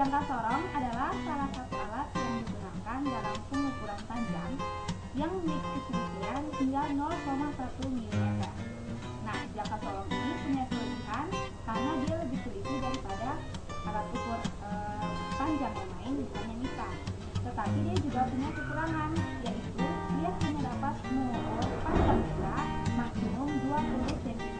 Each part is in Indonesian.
jangka sorong adalah salah satu alat yang digunakan dalam pengukuran panjang yang memiliki ketelitian hingga 0,1 mm. Nah, jangka sorong ini punya kelebihan karena dia lebih teliti daripada alat ukur panjang yang lain, misalnya mita. Tetapi dia juga punya kekurangan, yaitu dia hanya dapat mengukur panjang benda maksimum 20 cm.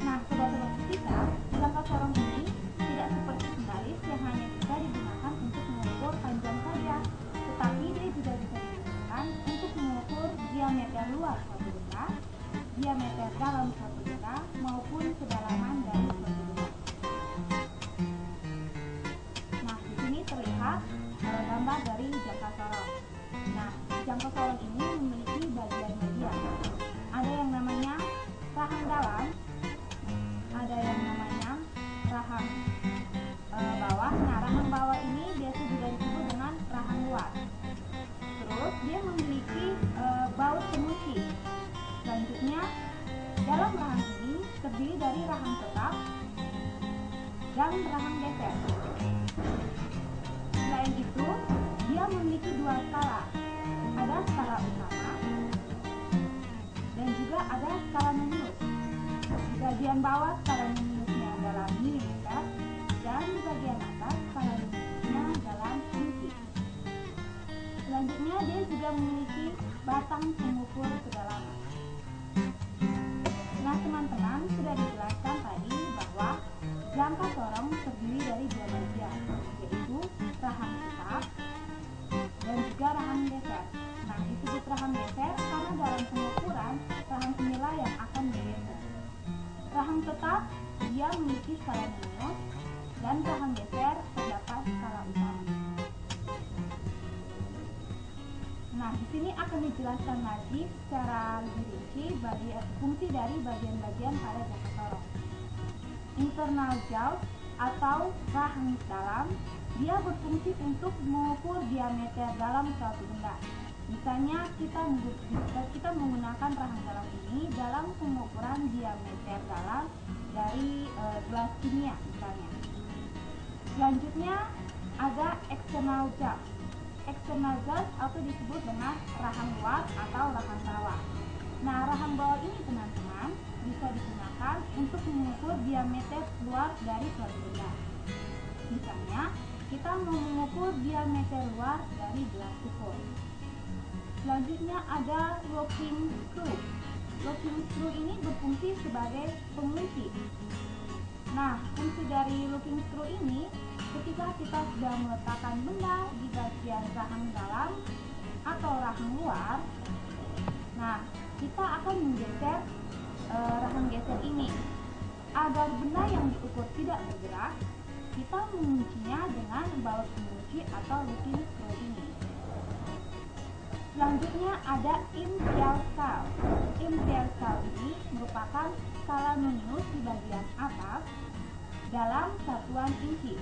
Nah, sobat-sobat fisika, jangka sorong ini tidak seperti sembalis yang hanya bisa digunakan untuk mengukur panjang saja, tetapi dia juga bisa digunakan untuk mengukur diameter luar suatu benda, diameter dalam suatu benda, maupun kedalaman dari suatu benda. Nah, di sini terlihat gambar dari jangka sorong. Nah, jangka sorong ini memiliki bagian-bagian. Ada yang namanya rahang dalam, ada yang namanya rahang bawah. Nah, rahang bawah ini biasa juga disebut dengan rahang luar. Terus dia memiliki baut pengunci. Selanjutnya, dalam rahang ini terdiri dari rahang tetap dan rahang geser. Selain itu, dia memiliki dua skala. Ada skala utama dan juga ada skala minus. Di bagian bawah skala minusnya dalam milimeter dan di bagian atas skala minusnya dalam inci. Selanjutnya, dia juga memiliki batang pengukur kedalaman. Nah, teman-teman, sudah dijelaskan tadi bahwa jangka sorong terdiri dari dua bagian, yaitu rahang tetap dan juga rahang geser. Nah, disebut rahang geser karena dalam pengukuran rahang inilah yang akan bergeser. Rahang tetap dia memiliki skala minus dan rahang geser terdapat skala utama. Nah, di sini akan dijelaskan lagi secara lebih rinci fungsi dari bagian-bagian pada jangka sorong. Internal jaws atau rahang dalam, dia berfungsi untuk mengukur diameter dalam suatu benda. Misalnya kita menggunakan rahang dalam ini dalam pengukuran diameter dalam dari gelas kimia misalnya. Selanjutnya ada external jaws. External jaws atau disebut dengan rahang luar atau rahang bawah. Nah, rahang bawah ini teman-teman bisa digunakan untuk mengukur diameter luar dari suatu benda. Misalnya, kita mau mengukur diameter luar dari gelas ukur. Selanjutnya ada locking screw. Locking screw ini berfungsi sebagai pengunci. Nah, fungsi dari locking screw ini ketika kita sudah meletakkan benda di bagian rahang dalam atau rahang luar, nah, kita akan menggeser rahang geser ini. Agar benda yang diukur tidak bergerak, kita menguncinya dengan baut pengunci atau locking screw ini. Selanjutnya ada imperial scale. Imperial scale ini merupakan skala minus di bagian atas dalam satuan inci.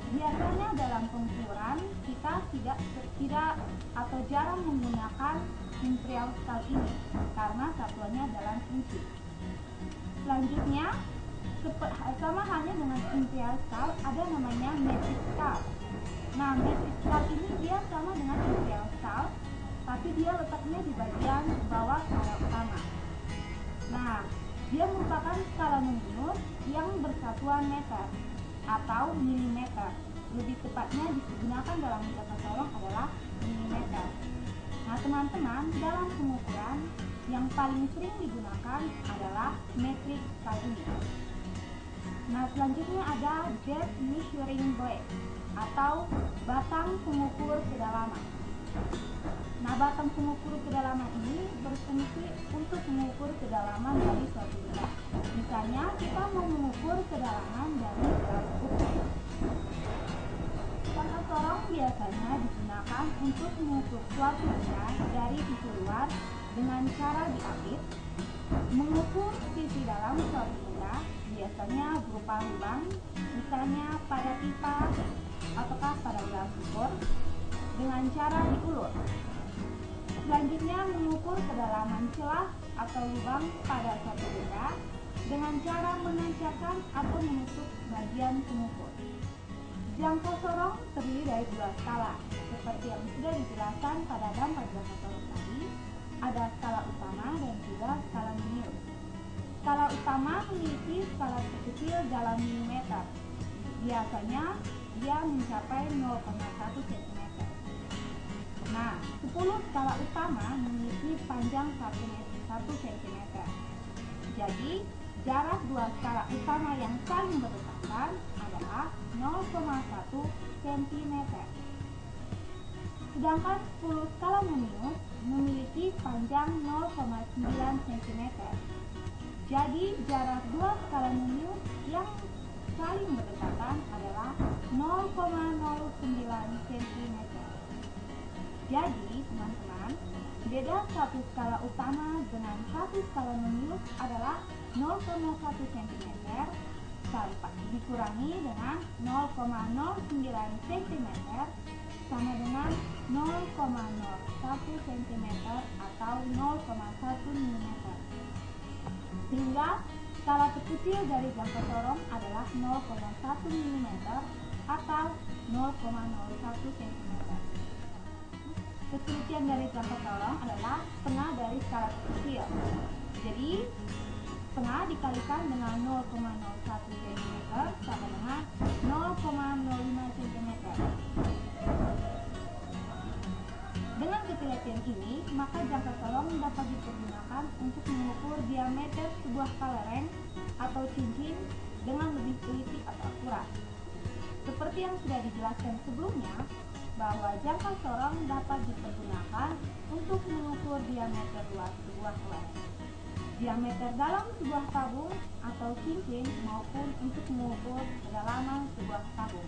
Biasanya dalam pengukuran kita tidak atau jarang menggunakan imperial scale ini karena satuannya dalam inci. Selanjutnya, sama halnya dengan imperial scale, ada namanya metric scale. Nah, metric scale ini dia sama dengan imperial scale, tapi dia letaknya di bagian bawah skala utama. Nah, dia merupakan skala menurun yang bersatuan meter atau milimeter. Lebih tepatnya digunakan dalam jangka sorong adalah milimeter. Nah, teman-teman, dalam pengukuran yang paling sering digunakan adalah metric scale ini. Nah, selanjutnya ada depth measuring blade atau batang pengukur kedalaman. Nah, batang pengukur kedalaman ini berfungsi untuk mengukur kedalaman dari suatu benda. Misalnya, kita mau mengukur kedalaman dari gelas ukur. Jangka sorong biasanya digunakan untuk mengukur suatu benda dari sisi luar dengan cara diapit, mengukur sisi dalam suatu benda, biasanya berupa lubang, misalnya pada pipa ataukah pada gelas ukur, dengan cara diulur. Selanjutnya, mengukur kedalaman celah atau lubang pada suatu benda dengan cara menancapkan atau menutup bagian pengukur. Jangka sorong terdiri dari dua skala, seperti yang sudah dijelaskan pada dampak jangka sorong tadi. Ada skala utama dan juga skala minius. Skala utama memiliki skala terkecil dalam milimeter. Biasanya dia mencapai 0,1 cm. Nah, 10 skala utama memiliki panjang 1 cm. Jadi, jarak dua skala utama yang saling berdekatan adalah 0,1 cm. Sedangkan 10 skala minius memiliki panjang 0,9 cm. Jadi, jarak dua skala minius yang saling berdekatan adalah 0,09 cm. Jadi, teman-teman, beda satu skala utama dengan satu skala minius adalah 0,1 cm sampai dikurangi dengan 0,09 cm sama dengan 0,01 cm atau 0,1 mm. Sehingga skala terkecil dari jangka sorong adalah 0,1 mm atau 0,01 cm. Ketelitian dari jangka sorong adalah setengah dari skala terkecil. Jadi, setengah dikalikan dengan 0,01 cm sama dengan 0,05 cm. Dengan ketelitian ini, maka jangka sorong dapat dipergunakan untuk mengukur diameter sebuah kelereng atau cincin dengan lebih teliti atau akurat. Seperti yang sudah dijelaskan sebelumnya, bahwa jangka sorong dapat dipergunakan untuk mengukur diameter luas sebuah kelereng, diameter dalam sebuah tabung atau cincin, maupun untuk mengukur kedalaman sebuah tabung.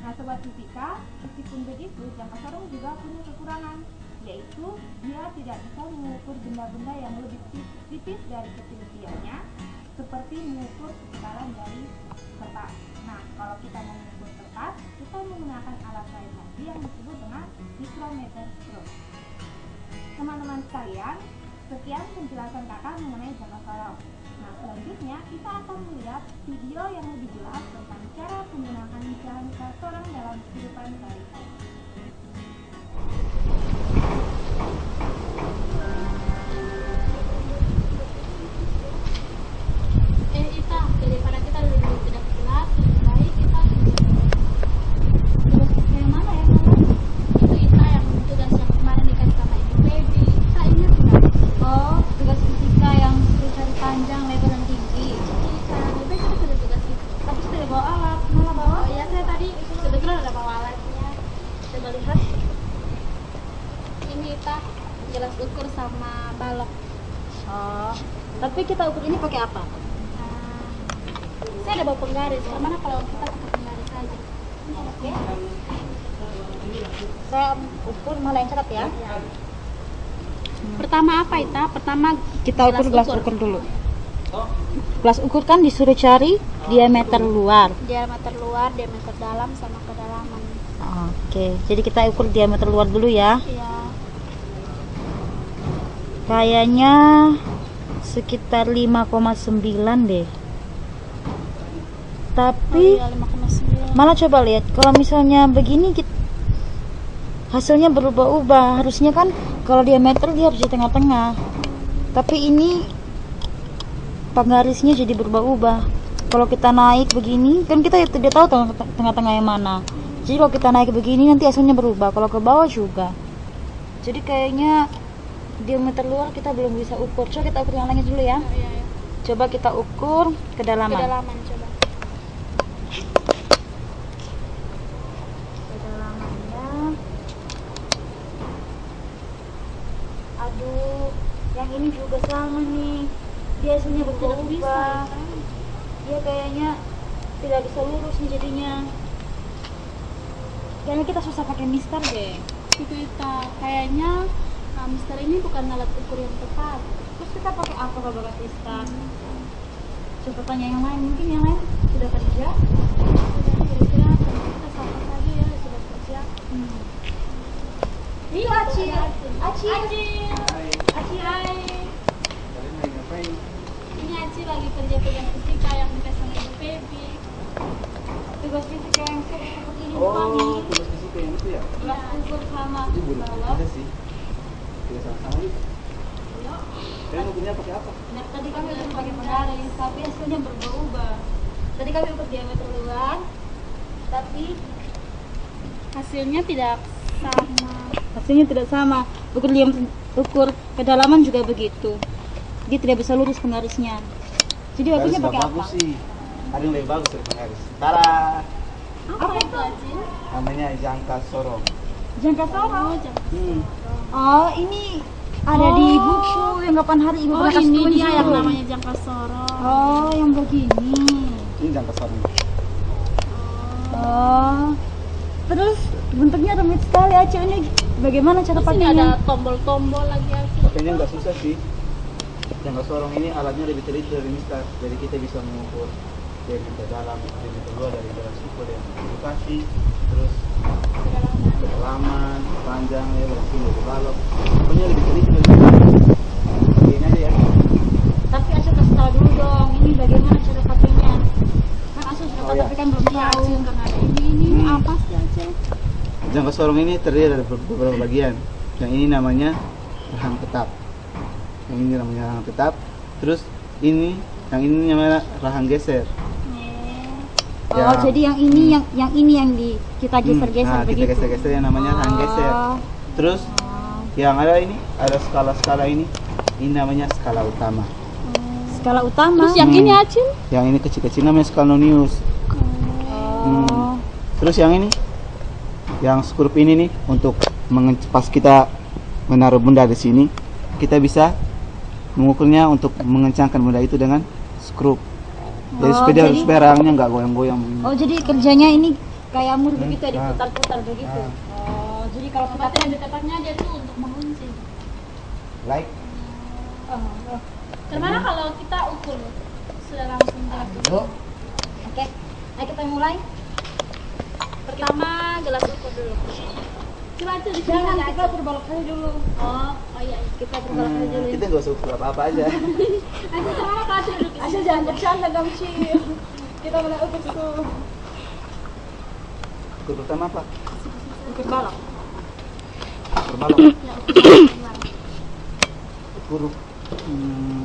Nah, Sobat Fisika, meskipun begitu, jangka sorong juga punya kekurangan, yaitu dia tidak bisa mengukur benda-benda yang lebih tipis dari ketelitiannya, seperti mengukur ketebalan dari kertas. Nah, kalau kita mau mengukur kertas, kita menggunakan alat lain lagi yang disebut dengan mikrometer stroke. Teman-teman sekalian, sekian penjelasan kakak mengenai jangka sorong. Nah, selanjutnya kita akan melihat video yang lebih jelas tentang cara penggunaan jangka sorong dalam kehidupan sehari-hari. Ita, daripada kita dulu tidak kelas, lebih baik kita yang mana ya? Itu Ita yang tugas yang kemarin dikasih sama Ibu Baby. Ita ingat nggak? Oh, tugas fisika yang suruh cari panjang, lebar dan tinggi. Ita, Baby kita sudah tugas itu. Tapi sudah bawa alat, malah bawa? Oh iya, saya tadi kebetulan ada bawa alatnya. Coba lihat. Ini Ita, jelas ukur sama balok. Oh, tapi kita ukur ini pakai apa? Saya ada bawa penggaris, gimana kalau kita pakai penggaris saja? Oke. Saya ukur malah yang catat ya. Pertama apa Ita? Pertama Kita ukur gelas ukur dulu. Gelas ukur kan disuruh cari diameter luar. diameter luar, diameter dalam sama kedalaman. Oke, jadi kita ukur diameter luar dulu ya. Iya. Kayaknya sekitar 5,9 deh. Tapi Oh iya, 5,9. malah coba lihat, kalau misalnya begini hasilnya berubah-ubah. Harusnya kan kalau diameter dia harus di tengah-tengah, tapi ini penggarisnya jadi berubah-ubah. Kalau kita naik begini kan kita tidak tahu tengah-tengah yang mana. Jadi kalau kita naik begini nanti hasilnya berubah, kalau ke bawah juga. Jadi kayaknya diameter luar kita belum bisa ukur. Coba kita ukur yang lainnya dulu ya. Iya, iya. Coba kita ukur kedalaman. Kedalaman coba. Kedalamannya, aduh, yang ini juga sama nih. Dia hasilnya Tidak bisa. berubah. Dia kayaknya tidak bisa lurus nih jadinya. Kayaknya kita susah pakai mister deh. Itu Ita, kayaknya mister ini bukan alat ukur yang tepat. Terus kita pakai apa kalau pakai mister? Coba tanya yang lain, mungkin yang lain sudah kerja. Sudah kira-kira kita sama saja ya sudah kerja. Iya, Acil. Acil. Acil. Acil. Kalian lagi ngapain? Ini Aci lagi kerja fisika yang dikasih sama Ibu Feby. Tugas fisika yang seperti ini Oh, Fani. tugas fisika yang itu ya? Tugas ukur sama Itu buruk balok. aja sih. Tidak sama-sama yuk. Kalian ukurnya pakai apa? Nah, tadi kami udah pakai penggaris, tapi hasilnya berubah-ubah. Tadi kami ukur diameter luar, tapi Hasilnya tidak sama. hasilnya tidak sama. Ukur kedalaman juga begitu. Dia tidak bisa lurus penggarisnya. Jadi Garis waktunya nggak pakai bagus apa? sih. Ada yang lebih bagus dari penggaris. Tara, Apa itu Aci? namanya jangka sorong. Jangka sorong. Hmm. Oh, ini ada di buku yang kapan hari ibu Oh, pernah kasih ini tunjuk. dia yang namanya jangka sorong. Oh, yang begini. Ini jangka sorong. Oh, terus bentuknya rumit sekali Aci. Ini bagaimana cara Terus ini ada pakainya? tombol-tombol lagi Aci. Pakainya nggak susah sih. Jangka sorong ini alatnya lebih teliti dari mistar. Jadi kita bisa mengukur diameter dalam, diameter luar dari garis ukur yang edukasi, terus kedalaman, panjang, ya berarti lebih balok. Pokoknya lebih teliti dari mistar. Begini aja ya. Tapi Aci kasih tahu dulu dong, ini bagaimana cara pakainya? Kan Aci sudah Oh, tahu, ya. tapi kan belum Iya tahu. Aci, karena ada ini Hmm. apa sih Aci? Jangka sorong ini terdiri dari beberapa bagian. Yang ini namanya rahang tetap. Yang ini namanya rahang tetap. Terus yang ini namanya rahang geser. Oh, Ya. jadi yang ini yang di kita geser-geser Nah, kita begitu. geser-geser yang namanya rahang geser. Oh. Terus yang ada ini ada skala-skala ini. Ini namanya skala utama. Skala utama. Terus yang ini Aci? Yang ini kecil-kecil namanya skalonius. Oh. Terus yang ini, yang skrup ini nih untuk pas kita menaruh benda di sini, kita bisa mengukurnya untuk mengencangkan benda itu dengan skrup. Jadi Oh, supaya rahangnya nggak goyang-goyang begini. Oh, jadi kerjanya ini kayak mur begitu ya, Ah. diputar-putar begitu. Ah. Oh, jadi kalau kita Tempat yang lebih tepatnya dia tuh untuk mengunci. Like, Gimana kalau kita ukur? Sudah langsung gelas ukur. yuk. Oke. Ayo kita mulai. Pertama gelas ukur dulu. Coba Aci di sini Jangan, ada kita Aci. berbalok saja dulu. Oh iya. Kita berbalok saja dulu. Kita nggak usah ukur apa-apa aja. Aci sama Kak Aci duduk di Asal sini. jangan bercanda dong, Ci. Kita mulai ukur tuh. Ukur pertama apa? Ukur balok. Ukur balok. Ya, ukur. Ukur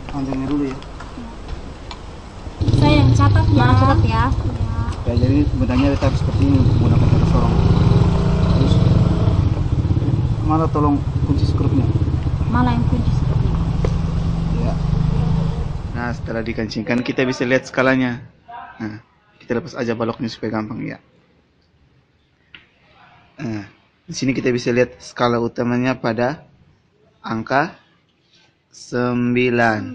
panjangnya dulu ya. Saya yang catat ya. Catat ya. Ya, jadi bendanya ditaruh seperti ini untuk menggunakan jangka sorong. Terus mana tolong kunci skrupnya? Mana yang kunci seperti ini? Ya. Nah, setelah dikencingkan kita bisa lihat skalanya. Nah, kita lepas aja baloknya supaya gampang ya. Nah, di sini kita bisa lihat skala utamanya pada angka 9.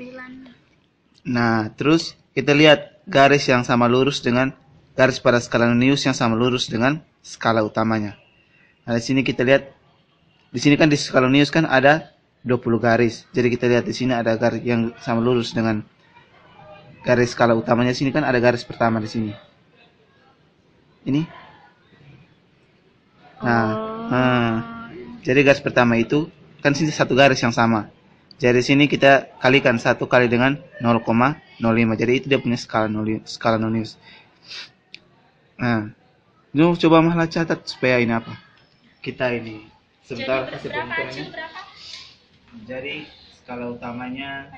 Nah, terus kita lihat garis yang sama lurus dengan garis pada skala nonius yang sama lurus dengan skala utamanya. Nah, di sini kita lihat, di sini kan di skala nonius kan ada 20 garis. Jadi kita lihat di sini ada garis yang sama lurus dengan garis skala utamanya. Sini kan ada garis pertama di sini. Ini. Nah, jadi garis pertama itu kan sini satu garis yang sama. Jadi sini kita kalikan 1 kali dengan 0,05. Jadi itu dia punya skala nonius. Nah, ini coba malah catat supaya ini apa? Kita ini sebentar kasih pengukurannya. Jadi skala utamanya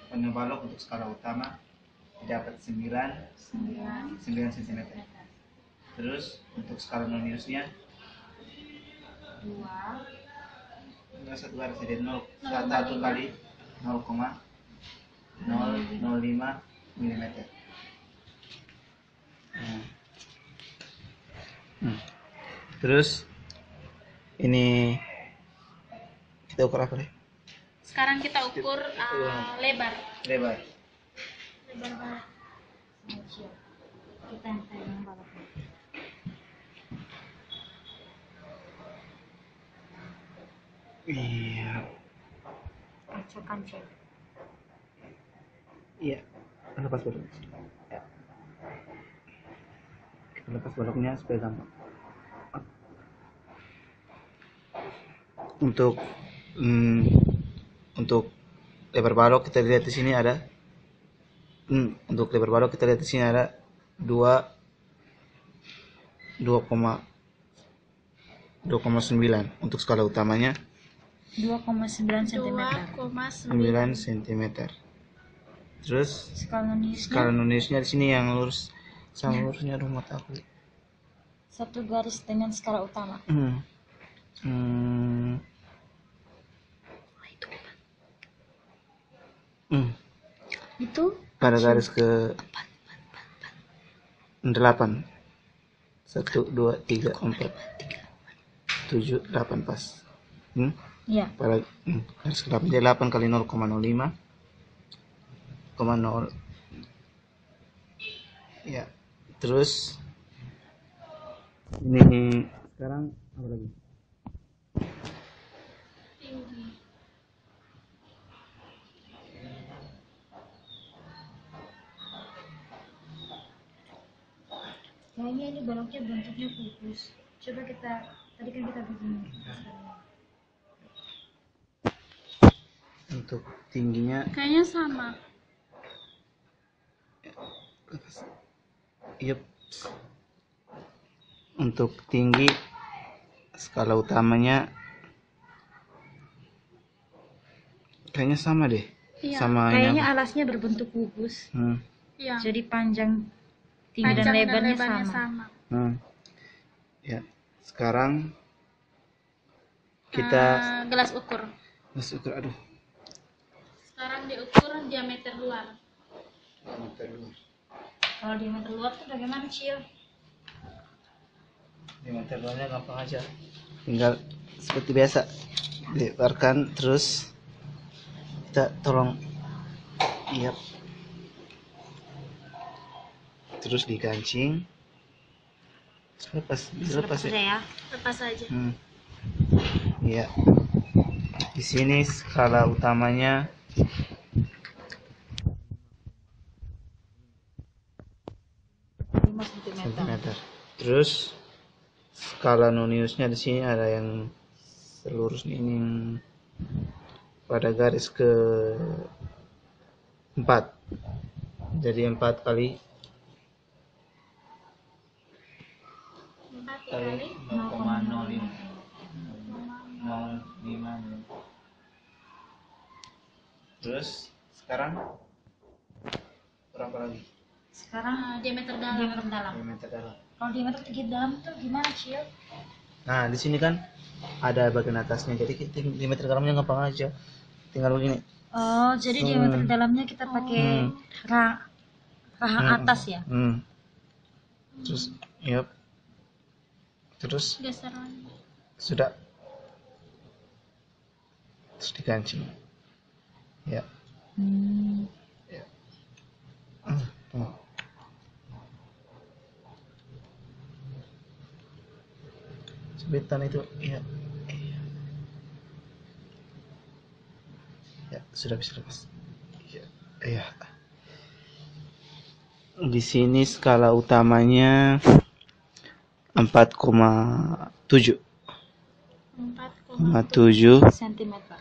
panjang balok untuk skala utama dapat 9 cm. Terus untuk skala noniusnya 2 satu garis jadi 1 kali 0,005 mm. Terus ini kita ukur apa deh? Sekarang kita ukur lebar. Lebar. Kita yang pegang balok. Iya. Kancing. Iya. Lepas balok. Ya. Kita lepas baloknya supaya gampang. Untuk lebar balok kita lihat di sini ada untuk lebar balok kita lihat di sini ada 2,9 untuk skala utamanya 2,9 cm. 9 cm. Terus skala noniusnya di sini yang lurus sama lurusnya rumah aku. Satu garis dengan skala utama. Itu Pada garis ke 8. 1, 2, 3, 4, 7, 8 pas. ya. Pada garis ke 8 jadi 8 kali 0,05 0 ya. Terus ini sekarang apa lagi? Kayaknya ini baloknya bentuknya kubus. Coba tadi kan kita begini. Untuk tingginya Kayaknya sama. Yep. Untuk tinggi skala utamanya kayaknya sama deh. Iya. Sama Kayaknya ini. alasnya berbentuk kubus. Iya. Jadi tinggi dan lebarnya sama. Ya. Sekarang kita Gelas ukur. aduh. Sekarang diukur diameter luar. Kalau diameter luar tuh bagaimana, Cil? Diameter luarnya gampang aja. Tinggal seperti biasa lebarkan terus kita tolong terus dikancing. Lepas ya. Lepas aja. Iya. Di sini skala utamanya 5 cm. Terus skala noniusnya di sini ada yang selurus ini yang pada garis ke 4. Jadi 4 kali 0,05. Terus sekarang berapa lagi? Sekarang Diameter dalam. Diameter dalam. Kalau diameter tinggi dalam tuh gimana, Cil? Nah, di sini kan ada bagian atasnya. Jadi diameter dalamnya gampang aja. Tinggal begini. Oh, jadi diameter dalamnya kita pakai rahang atas ya? Terus, terus Geseran. sudah. Terus dikancing. Ya. Jepitan itu ya sudah bisa lepas. Ya. Di sini skala utamanya 4,7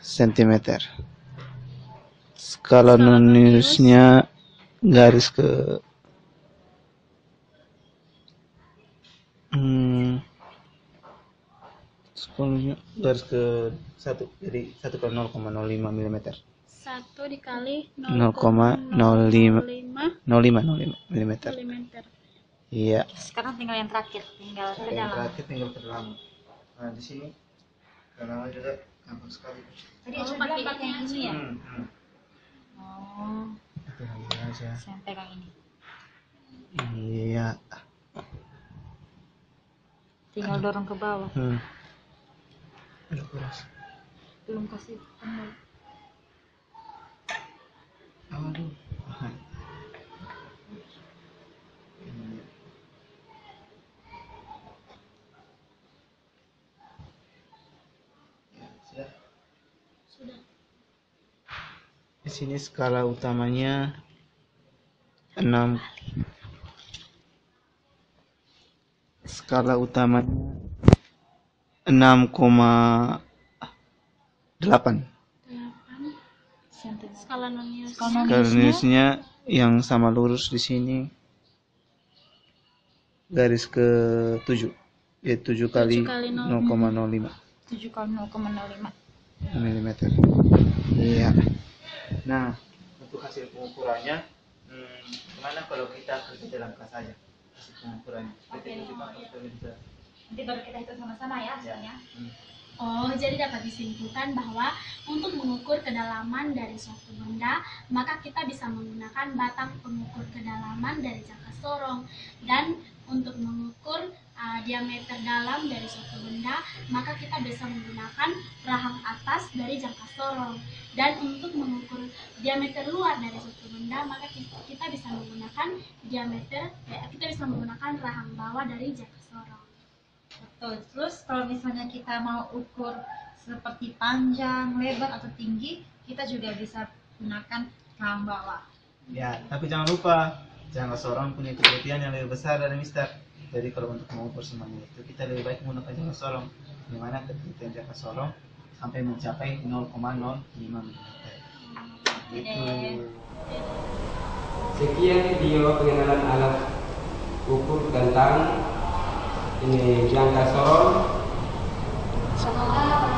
cm. Skala noniusnya garis ke garis ke 1, jadi 1 kali 0,05 mm. 1 dikali 0,05 mm. Iya. Sekarang tinggal yang terakhir, tinggal ke dalam. Tinggal ke dalam. Nah, di sini dalamnya juga gampang sekali. Tadi aku bilang pakai yang ini ya? Itu yang ini aja. Saya pegang ini. Iya. Tinggal dorong ke bawah. Aduh, keras. Belum kasih penuh. Aduh. Sudah. Di sini skala utamanya 6. Skala utamanya 6,8 8 cm. skala non-news. Skala nilainya yang sama lurus di sini garis ke 7, ya 7 kali 0,05 7 kali 0,05 mm. Iya. Nah, untuk hasil pengukurannya, gimana kalau kita kerja dalam kelas aja hasil pengukurannya? Nanti baru kita hitung sama-sama ya hasilnya. Oh, jadi dapat disimpulkan bahwa untuk mengukur kedalaman dari suatu benda, maka kita bisa menggunakan batang pengukur kedalaman dari jangka sorong. Dan untuk mengukur diameter dalam dari suatu benda, maka kita bisa menggunakan rahang atas dari jangka sorong. Dan untuk mengukur diameter luar dari suatu benda, maka kita bisa menggunakan rahang bawah dari jangka sorong. Betul. Terus kalau misalnya kita mau ukur seperti panjang, lebar atau tinggi, kita juga bisa gunakan rahang bawah. Ya, tapi jangan lupa jangka sorong punya ketepian yang lebih besar dari Mister. Jadi kalau untuk mengukur semuanya itu kita lebih baik menggunakan jangka sorong, di mana ketepian jangka sorong sampai mencapai 0,05 mm. Gitu. Sekian video pengenalan alat ukur tentang ini jangka sorong. Semoga